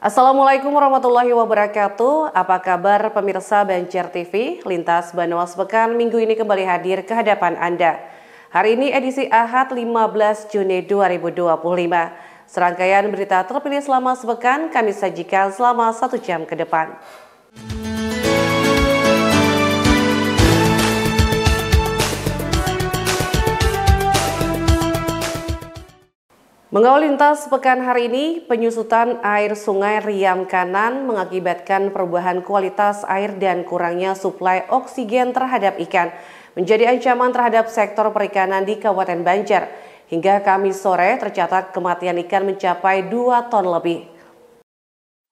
Assalamualaikum warahmatullahi wabarakatuh. Apa kabar pemirsa Banjar TV? Lintas Banua Sepekan minggu ini kembali hadir ke hadapan Anda. Hari ini edisi Ahad 15 Juni 2025. Serangkaian berita terpilih selama sepekan kami sajikan selama 1 jam ke depan. Mengawali lintas pekan hari ini, penyusutan air sungai Riam Kanan mengakibatkan perubahan kualitas air dan kurangnya suplai oksigen terhadap ikan, menjadi ancaman terhadap sektor perikanan di Kabupaten Banjar. Hingga Kamis sore tercatat kematian ikan mencapai 2 ton lebih.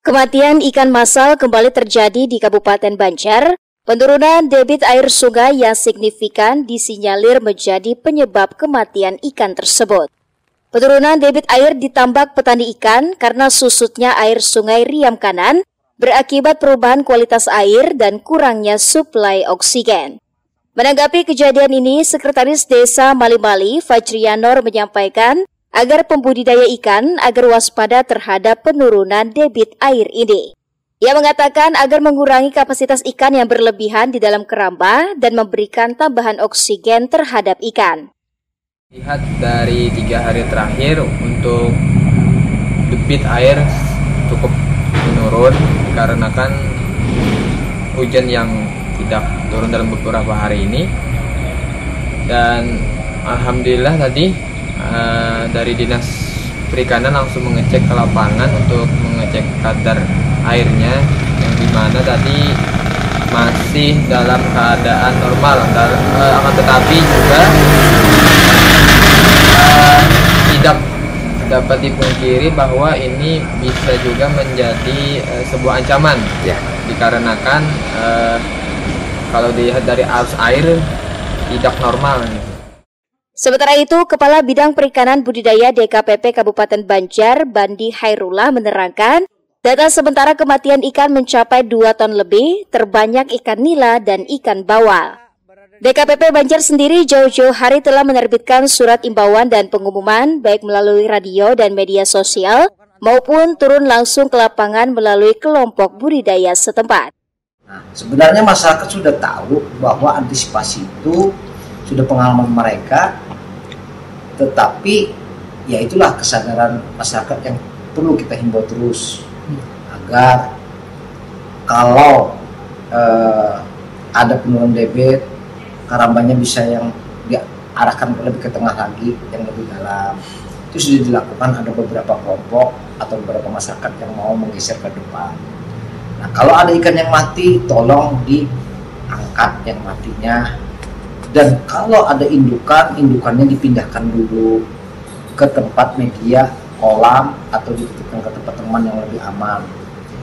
Kematian ikan massal kembali terjadi di Kabupaten Banjar. Penurunan debit air sungai yang signifikan disinyalir menjadi penyebab kematian ikan tersebut. Penurunan debit air ditambak petani ikan karena susutnya air sungai Riam Kanan berakibat perubahan kualitas air dan kurangnya suplai oksigen. Menanggapi kejadian ini, Sekretaris Desa Mali-Mali, Fajrianor menyampaikan agar pembudidaya ikan agar waspada terhadap penurunan debit air ini. Ia mengatakan agar mengurangi kapasitas ikan yang berlebihan di dalam keramba dan memberikan tambahan oksigen terhadap ikan. Lihat dari 3 hari terakhir untuk debit air cukup menurun dikarenakan hujan yang tidak turun dalam beberapa hari ini, dan alhamdulillah tadi dari Dinas Perikanan langsung mengecek ke lapangan untuk mengecek kadar airnya yang dimana tadi masih dalam keadaan normal, akan tetapi juga tidak dapat dipungkiri bahwa ini bisa juga menjadi sebuah ancaman dikarenakan kalau dilihat dari arus air tidak normal. Sementara itu, Kepala Bidang Perikanan Budidaya DKPP Kabupaten Banjar, Bandi Hairullah menerangkan, data sementara kematian ikan mencapai 2 ton lebih, terbanyak ikan nila dan ikan bawal. DKPP Banjar sendiri jauh-jauh hari telah menerbitkan surat imbauan dan pengumuman baik melalui radio dan media sosial maupun turun langsung ke lapangan melalui kelompok budidaya setempat. Nah, sebenarnya masyarakat sudah tahu bahwa antisipasi itu sudah pengalaman mereka, tetapi ya itulah kesadaran masyarakat yang perlu kita himbau terus agar kalau ada penurunan debit, karambanya bisa yang diarahkan lebih ke tengah lagi, yang lebih dalam. Itu sudah dilakukan, ada beberapa kelompok atau beberapa masyarakat yang mau menggeser ke depan. Nah, kalau ada ikan yang mati, tolong diangkat yang matinya. Dan kalau ada indukannya dipindahkan dulu ke tempat media, kolam, atau dititipkan ke tempat teman yang lebih aman.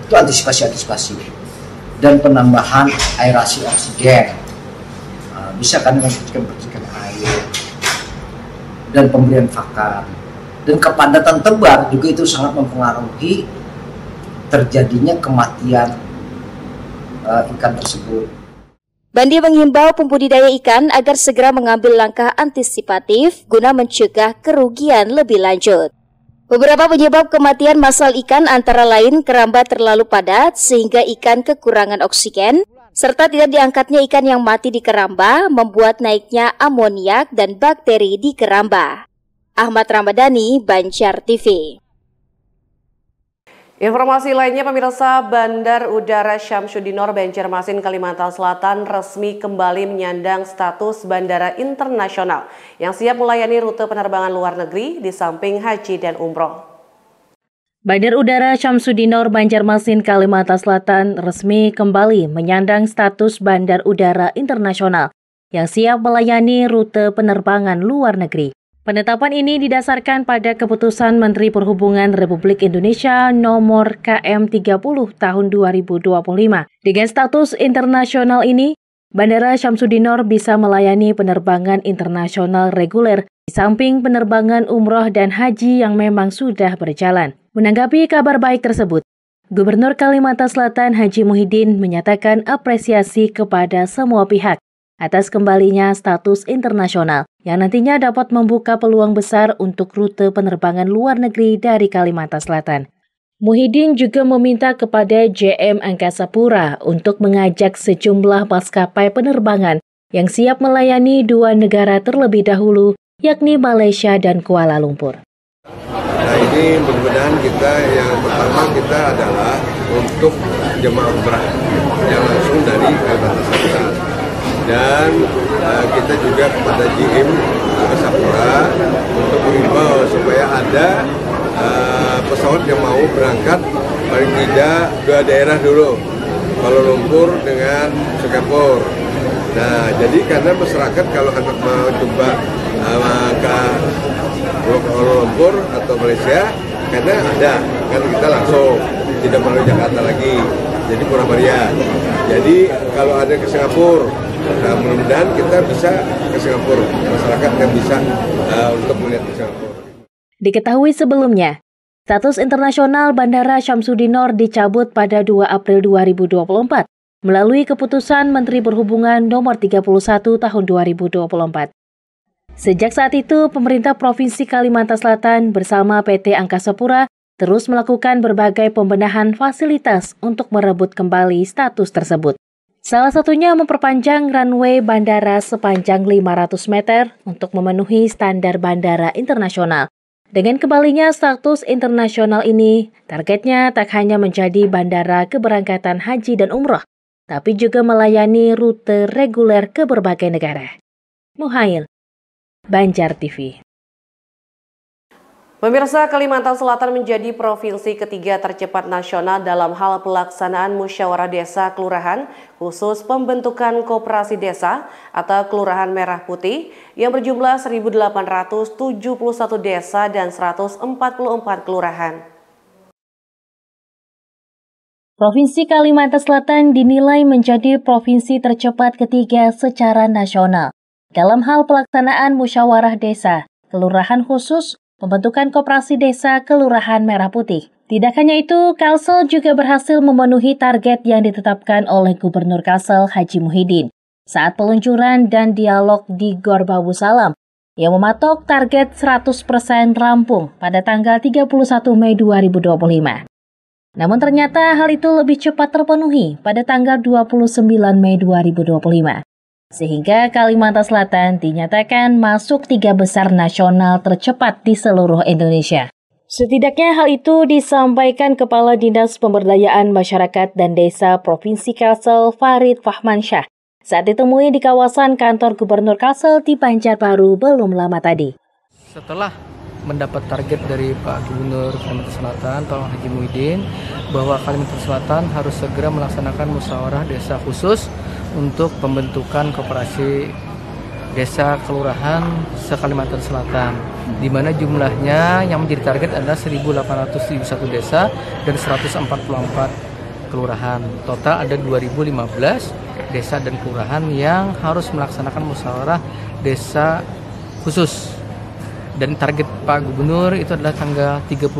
Itu antisipasi. Dan penambahan aerasi oksigen. Bisa kan dengan percikan air dan pemberian pakan, dan kepadatan tebar juga itu sangat mempengaruhi terjadinya kematian ikan tersebut. Bandi menghimbau pembudidaya ikan agar segera mengambil langkah antisipatif guna mencegah kerugian lebih lanjut. Beberapa penyebab kematian massal ikan antara lain keramba terlalu padat sehingga ikan kekurangan oksigen, serta tidak diangkatnya ikan yang mati di keramba membuat naiknya amoniak dan bakteri di keramba. Ahmad Ramadhani, Banjar TV. Informasi lainnya pemirsa, Bandar Udara Syamsuddinor Banjarmasin Kalimantan Selatan resmi kembali menyandang status bandara internasional yang siap melayani rute penerbangan luar negeri di samping haji dan umroh. Bandar Udara Syamsuddinor Banjarmasin Kalimantan Selatan resmi kembali menyandang status bandar udara internasional yang siap melayani rute penerbangan luar negeri. Penetapan ini didasarkan pada keputusan Menteri Perhubungan Republik Indonesia nomor KM 30 tahun 2025. Dengan status internasional ini, Bandara Syamsuddinor bisa melayani penerbangan internasional reguler di samping penerbangan umroh dan haji yang memang sudah berjalan. Menanggapi kabar baik tersebut, Gubernur Kalimantan Selatan Haji Muhyiddin menyatakan apresiasi kepada semua pihak atas kembalinya status internasional yang nantinya dapat membuka peluang besar untuk rute penerbangan luar negeri dari Kalimantan Selatan. Muhyiddin juga meminta kepada JM Angkasa Pura untuk mengajak sejumlah maskapai penerbangan yang siap melayani dua negara terlebih dahulu, yakni Malaysia dan Kuala Lumpur. Nah, ini mudah-mudahan kita yang pertama kita adalah untuk jemaah umrah yang langsung dari Kalimantan Selatan, dan kita juga kepada JM Angkasa Pura untuk mengimbau supaya ada pesawat yang mau berangkat paling tidak dua daerah dulu, Kuala Lumpur dengan Singapura. Nah, jadi karena masyarakat kalau hendak mau coba ke Kuala Lumpur atau Malaysia, karena ada kan kita langsung tidak melalui Jakarta lagi, jadi Purabaya. Jadi kalau ada ke Singapura, nah mudah-mudahan kita bisa ke Singapura, masyarakat yang bisa untuk melihat ke Singapura. Diketahui sebelumnya, status internasional Bandara Syamsuddin-Nor dicabut pada 2 April 2024 melalui keputusan Menteri Perhubungan nomor 31 tahun 2024. Sejak saat itu, pemerintah Provinsi Kalimantan Selatan bersama PT Angkasa Pura terus melakukan berbagai pembenahan fasilitas untuk merebut kembali status tersebut. Salah satunya memperpanjang runway bandara sepanjang 500 meter untuk memenuhi standar bandara internasional. Dengan kembalinya status internasional ini, targetnya tak hanya menjadi bandara keberangkatan haji dan umroh, tapi juga melayani rute reguler ke berbagai negara. Muhail, Banjar TV. Pemirsa, Kalimantan Selatan menjadi provinsi ketiga tercepat nasional dalam hal pelaksanaan musyawarah desa kelurahan khusus pembentukan koperasi desa atau Kelurahan Merah Putih yang berjumlah 1.871 desa dan 144 kelurahan. Provinsi Kalimantan Selatan dinilai menjadi provinsi tercepat ketiga secara nasional dalam hal pelaksanaan musyawarah desa, kelurahan khusus, pembentukan koperasi desa Kelurahan Merah Putih. Tidak hanya itu, Kalsel juga berhasil memenuhi target yang ditetapkan oleh Gubernur Kalsel Haji Muhyiddin saat peluncuran dan dialog di Gor Babu Salam yang mematok target 100% rampung pada tanggal 31 Mei 2025. Namun ternyata hal itu lebih cepat terpenuhi pada tanggal 29 Mei 2025. Sehingga Kalimantan Selatan dinyatakan masuk 3 besar nasional tercepat di seluruh Indonesia. Setidaknya hal itu disampaikan Kepala Dinas Pemberdayaan Masyarakat dan Desa Provinsi Kalsel Farid Fahmansyah saat ditemui di kawasan kantor Gubernur Kalsel di Banjarbaru belum lama tadi. Setelah mendapat target dari Pak Gubernur Kalimantan Selatan, Pak Haji Muhyiddin, bahwa Kalimantan Selatan harus segera melaksanakan musyawarah desa khusus untuk pembentukan koperasi desa kelurahan se-Kalimantan Selatan, di mana jumlahnya yang menjadi target adalah 1.871 desa dan 144 kelurahan. Total ada 2.015 desa dan kelurahan yang harus melaksanakan musyawarah desa khusus. Dan target Pak Gubernur itu adalah tanggal 31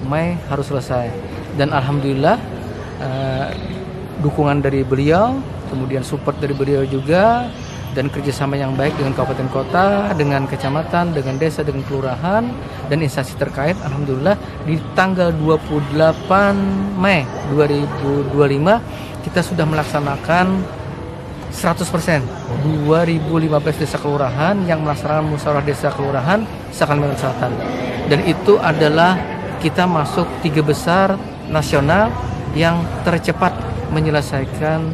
Mei harus selesai. Dan alhamdulillah dukungan dari beliau, kemudian support dari beliau juga, dan kerjasama yang baik dengan kabupaten kota, dengan kecamatan, dengan desa, dengan kelurahan, dan instansi terkait. Alhamdulillah di tanggal 28 Mei 2025 kita sudah melaksanakan 100% 2.015 desa kelurahan yang melaksanakan musyawarah desa kelurahan se-Kalimantan Selatan. Dan itu adalah kita masuk 3 besar nasional yang tercepat menyelesaikan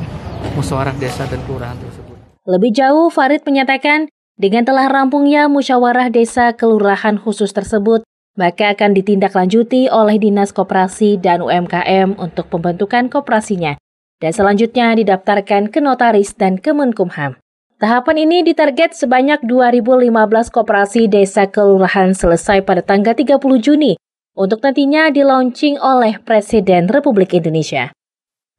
musyawarah desa dan kelurahan tersebut. Lebih jauh, Farid menyatakan dengan telah rampungnya musyawarah desa kelurahan khusus tersebut, maka akan ditindaklanjuti oleh Dinas Koperasi dan UMKM untuk pembentukan koperasinya, dan selanjutnya didaftarkan ke notaris dan Kemenkumham. Tahapan ini ditarget sebanyak 2.015 koperasi desa kelurahan selesai pada tanggal 30 Juni untuk nantinya di-launching oleh Presiden Republik Indonesia.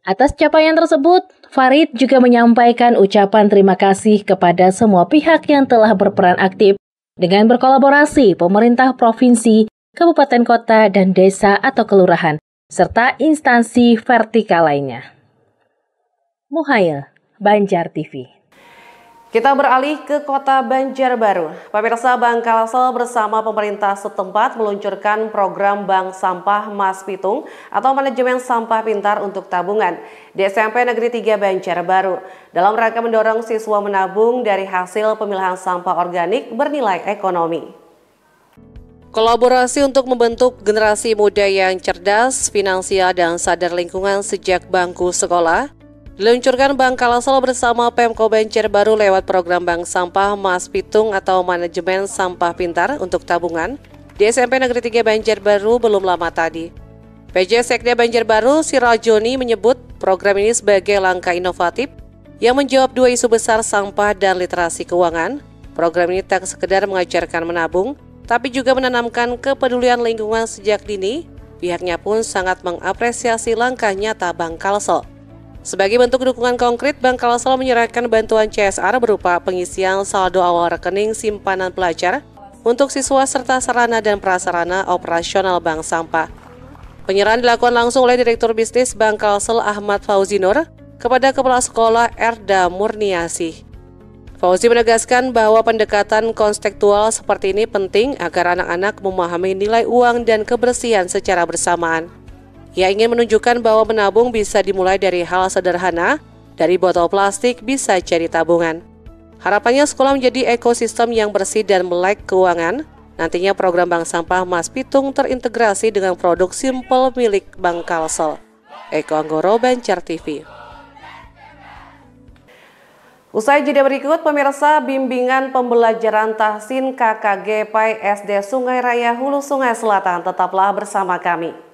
Atas capaian tersebut, Farid juga menyampaikan ucapan terima kasih kepada semua pihak yang telah berperan aktif dengan berkolaborasi pemerintah provinsi, kabupaten kota, dan desa atau kelurahan, serta instansi vertikal lainnya. Muhail, Banjar TV. Kita beralih ke kota Banjarbaru. Pemirsa, Bank Kalsel bersama pemerintah setempat meluncurkan program Bank Sampah Mas Pitung atau Manajemen Sampah Pintar untuk Tabungan di SMP Negeri 3 Banjarbaru dalam rangka mendorong siswa menabung dari hasil pemilahan sampah organik bernilai ekonomi. Kolaborasi untuk membentuk generasi muda yang cerdas, finansial, dan sadar lingkungan sejak bangku sekolah diluncurkan Bank Kalsel bersama Pemko Banjarbaru lewat program Bank Sampah Mas Pitung atau Manajemen Sampah Pintar untuk Tabungan di SMP Negeri 3 Banjarbaru belum lama tadi. PJ Sekda Banjarbaru Sirajoni menyebut program ini sebagai langkah inovatif yang menjawab dua isu besar sampah dan literasi keuangan. Program ini tak sekedar mengajarkan menabung, tapi juga menanamkan kepedulian lingkungan sejak dini. Pihaknya pun sangat mengapresiasi langkah nyata Bank Kalsel. Sebagai bentuk dukungan konkret, Bank Kalsel menyerahkan bantuan CSR berupa pengisian saldo awal rekening simpanan pelajar untuk siswa serta sarana dan prasarana operasional Bank Sampah. Penyerahan dilakukan langsung oleh Direktur Bisnis Bank Kalsel Ahmad Fauzi Nur kepada Kepala Sekolah Erda Murniasih. Fauzi menegaskan bahwa pendekatan konstekstual seperti ini penting agar anak-anak memahami nilai uang dan kebersihan secara bersamaan. Ia ingin menunjukkan bahwa menabung bisa dimulai dari hal sederhana, dari botol plastik bisa jadi tabungan. Harapannya sekolah menjadi ekosistem yang bersih dan melek keuangan. Nantinya program Bank Sampah Mas Pitung terintegrasi dengan produk Simple milik Bank Kalsel. Eko Anggoro, Banjar TV. Usai jeda berikut, pemirsa, bimbingan pembelajaran tahsin KKG PAI SD Sungai Raya Hulu Sungai Selatan, tetaplah bersama kami.